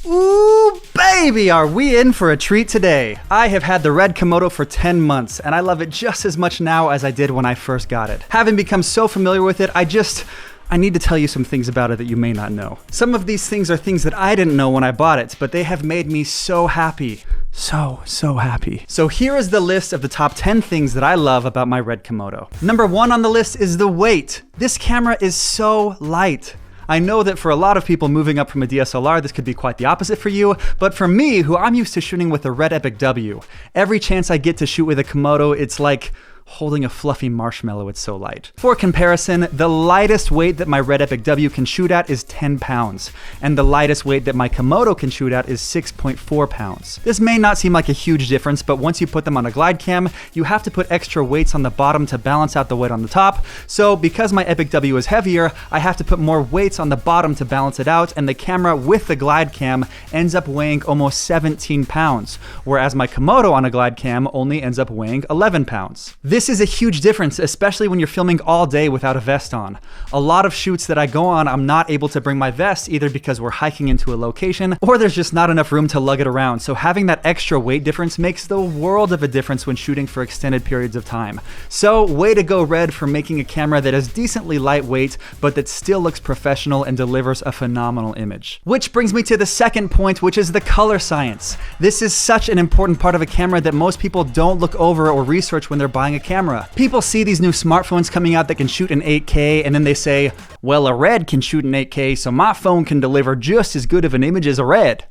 Ooh, baby, are we in for a treat today? I have had the RED Komodo for 10 months, and I love it just as much now as I did when I first got it. Having become so familiar with it, I need to tell you some things about it that you may not know. Some of these things are things that I didn't know when I bought it, but they have made me so happy. So happy. So here is the list of the top 10 things that I love about my RED Komodo. Number 1 on the list is the weight. This camera is so light. I know that for a lot of people moving up from a DSLR, this could be quite the opposite for you, but for me, who I'm used to shooting with a RED Epic W, every chance I get to shoot with a Komodo, it's like holding a fluffy marshmallow, it's so light. For comparison, the lightest weight that my RED Epic W can shoot at is 10 pounds, and the lightest weight that my Komodo can shoot at is 6.4 pounds. This may not seem like a huge difference, but once you put them on a glide cam, you have to put extra weights on the bottom to balance out the weight on the top. So because my Epic W is heavier, I have to put more weights on the bottom to balance it out, and the camera with the glide cam ends up weighing almost 17 pounds, whereas my Komodo on a glide cam only ends up weighing 11 pounds. This is a huge difference, especially when you're filming all day without a vest on. A lot of shoots that I go on, I'm not able to bring my vest either because we're hiking into a location or there's just not enough room to lug it around. So having that extra weight difference makes the world of a difference when shooting for extended periods of time. So way to go, RED, for making a camera that is decently lightweight, but that still looks professional and delivers a phenomenal image. Which brings me to the second point, which is the color science. This is such an important part of a camera that most people don't look over or research when they're buying a camera. People see these new smartphones coming out that can shoot in 8K, and then they say, well, a RED can shoot in 8K, so my phone can deliver just as good of an image as a RED.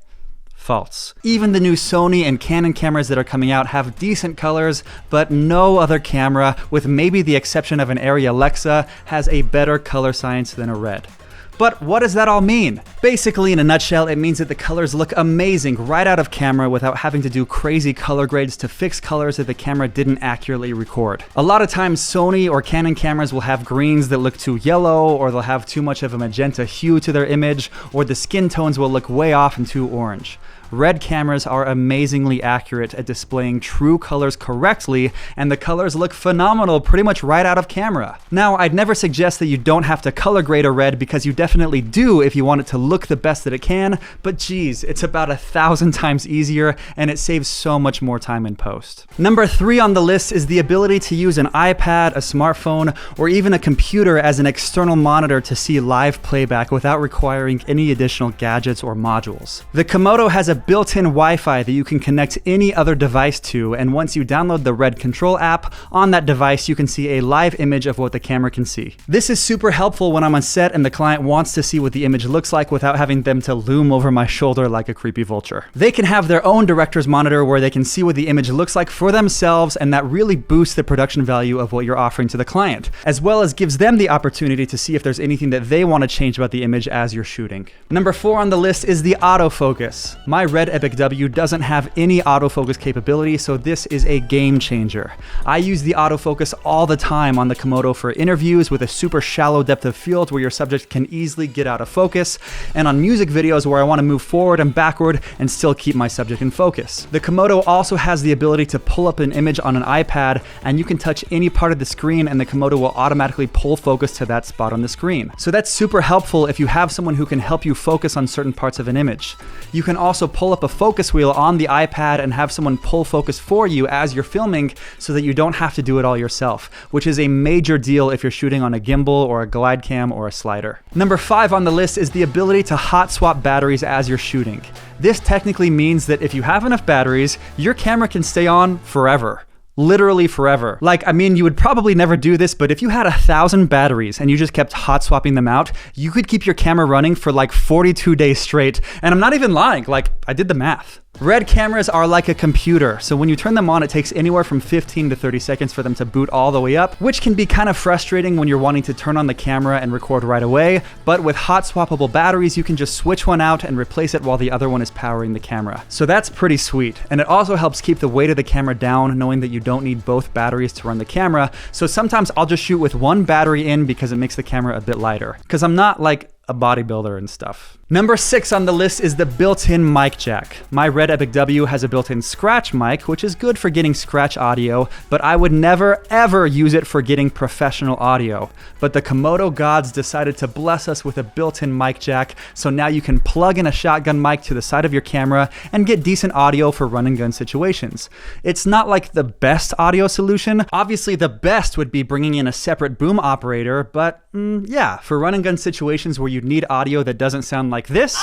False. Even the new Sony and Canon cameras that are coming out have decent colors, but no other camera, with maybe the exception of an Arri Alexa, has a better color science than a RED. But what does that all mean? Basically, in a nutshell, it means that the colors look amazing right out of camera without having to do crazy color grades to fix colors that the camera didn't accurately record. A lot of times, Sony or Canon cameras will have greens that look too yellow, or they'll have too much of a magenta hue to their image, or the skin tones will look way off and too orange. RED cameras are amazingly accurate at displaying true colors correctly, and the colors look phenomenal pretty much right out of camera. Now, I'd never suggest that you don't have to color grade a RED, because you definitely do if you want it to look the best that it can, but geez, it's about 1,000 times easier, and it saves so much more time in post. Number 3 on the list is the ability to use an iPad, a smartphone, or even a computer as an external monitor to see live playback without requiring any additional gadgets or modules. The Komodo has a built-in Wi-Fi that you can connect any other device to, and once you download the RED Control app, on that device you can see a live image of what the camera can see. This is super helpful when I'm on set and the client wants to see what the image looks like without having them to loom over my shoulder like a creepy vulture. They can have their own director's monitor where they can see what the image looks like for themselves, and that really boosts the production value of what you're offering to the client, as well as gives them the opportunity to see if there's anything that they want to change about the image as you're shooting. Number 4 on the list is the autofocus. My RED Epic W doesn't have any autofocus capability, so this is a game changer. I use the autofocus all the time on the Komodo for interviews with a super shallow depth of field where your subject can easily get out of focus, and on music videos where I want to move forward and backward and still keep my subject in focus. The Komodo also has the ability to pull up an image on an iPad, and you can touch any part of the screen and the Komodo will automatically pull focus to that spot on the screen. So that's super helpful if you have someone who can help you focus on certain parts of an image. You can also pull up a focus wheel on the iPad and have someone pull focus for you as you're filming so that you don't have to do it all yourself, which is a major deal if you're shooting on a gimbal or a glide cam or a slider. Number 5 on the list is the ability to hot swap batteries as you're shooting. This technically means that if you have enough batteries, your camera can stay on forever. Literally forever. Like, I mean, you would probably never do this, but if you had 1,000 batteries and you just kept hot swapping them out, you could keep your camera running for like 42 days straight. And I'm not even lying, like, I did the math. RED cameras are like a computer, so when you turn them on, it takes anywhere from 15 to 30 seconds for them to boot all the way up, which can be kind of frustrating when you're wanting to turn on the camera and record right away, but with hot swappable batteries, you can just switch one out and replace it while the other one is powering the camera. So that's pretty sweet, and it also helps keep the weight of the camera down, knowing that you don't need both batteries to run the camera, so sometimes I'll just shoot with one battery in because it makes the camera a bit lighter, because I'm not like a bodybuilder and stuff. Number 6 on the list is the built-in mic jack. My RED Epic W has a built-in scratch mic, which is good for getting scratch audio, but I would never ever use it for getting professional audio. But the Komodo gods decided to bless us with a built-in mic jack, so now you can plug in a shotgun mic to the side of your camera and get decent audio for run and gun situations. It's not like the best audio solution. Obviously the best would be bringing in a separate boom operator, but yeah, for run and gun situations where you need audio that doesn't sound like this,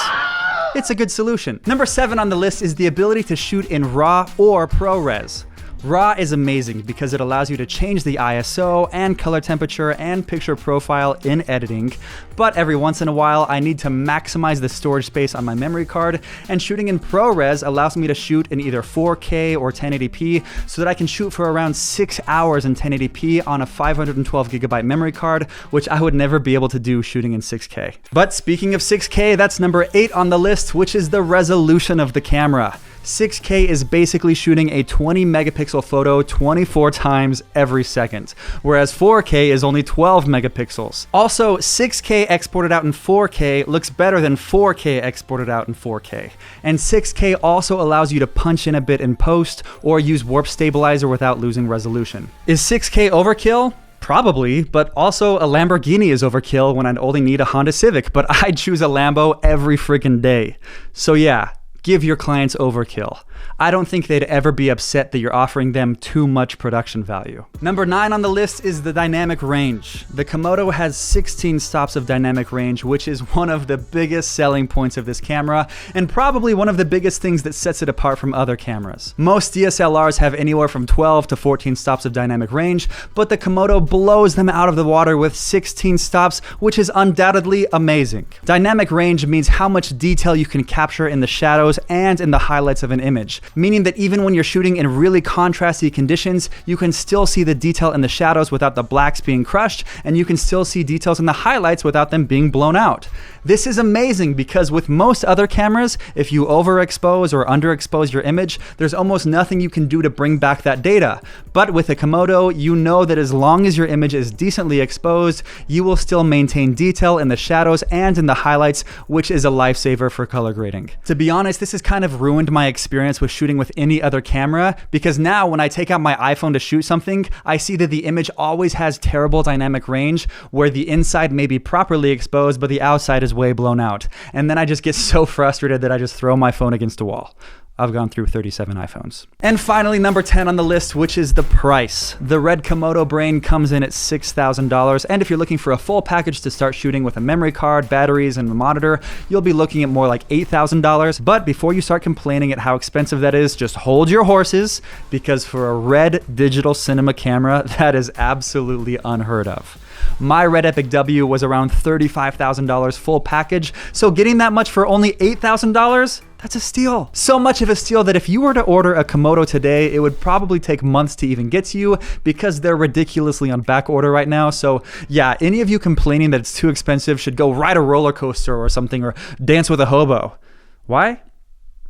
it's a good solution. Number 7 on the list is the ability to shoot in RAW or ProRes. RAW is amazing because it allows you to change the ISO and color temperature and picture profile in editing, but every once in a while I need to maximize the storage space on my memory card, and shooting in ProRes allows me to shoot in either 4K or 1080p so that I can shoot for around 6 hours in 1080p on a 512 gigabyte memory card, which I would never be able to do shooting in 6K. But speaking of 6K, that's number 8 on the list, which is the resolution of the camera. 6K is basically shooting a 20 megapixel photo 24 times every second, whereas 4K is only 12 megapixels. Also, 6K exported out in 4K looks better than 4K exported out in 4K. And 6K also allows you to punch in a bit in post or use warp stabilizer without losing resolution. Is 6K overkill? Probably, but also a Lamborghini is overkill when I'd only need a Honda Civic, but I'd choose a Lambo every freaking day. So yeah, give your clients overkill. I don't think they'd ever be upset that you're offering them too much production value. Number 9 on the list is the dynamic range. The Komodo has 16 stops of dynamic range, which is one of the biggest selling points of this camera, and probably one of the biggest things that sets it apart from other cameras. Most DSLRs have anywhere from 12 to 14 stops of dynamic range, but the Komodo blows them out of the water with 16 stops, which is undoubtedly amazing. Dynamic range means how much detail you can capture in the shadows and in the highlights of an image, meaning that even when you're shooting in really contrasty conditions, you can still see the detail in the shadows without the blacks being crushed, and you can still see details in the highlights without them being blown out. This is amazing because with most other cameras, if you overexpose or underexpose your image, there's almost nothing you can do to bring back that data. But with a Komodo, you know that as long as your image is decently exposed, you will still maintain detail in the shadows and in the highlights, which is a lifesaver for color grading. To be honest, this has kind of ruined my experience with shooting with any other camera, because now when I take out my iPhone to shoot something, I see that the image always has terrible dynamic range where the inside may be properly exposed, but the outside is way blown out. And then I just get so frustrated that I just throw my phone against a wall. I've gone through 37 iPhones. And finally, number 10 on the list, which is the price. The RED Komodo brain comes in at $6,000, and if you're looking for a full package to start shooting with a memory card, batteries, and a monitor, you'll be looking at more like $8,000. But before you start complaining at how expensive that is, just hold your horses, because for a RED digital cinema camera, that is absolutely unheard of. My RED Epic W was around $35,000 full package, so getting that much for only $8,000? That's a steal. So much of a steal that if you were to order a Komodo today, it would probably take months to even get to you because they're ridiculously on back order right now. So yeah, any of you complaining that it's too expensive should go ride a roller coaster or something, or dance with a hobo. Why?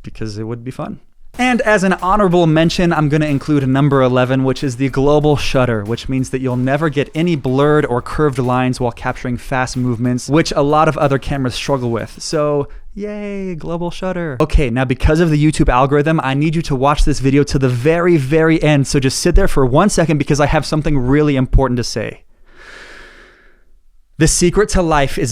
Because it would be fun. And as an honorable mention, I'm going to include number 11, which is the global shutter, which means that you'll never get any blurred or curved lines while capturing fast movements, which a lot of other cameras struggle with. So yay, global shutter. Okay, now because of the YouTube algorithm, I need you to watch this video to the very, very end. So just sit there for 1 second because I have something really important to say. The secret to life is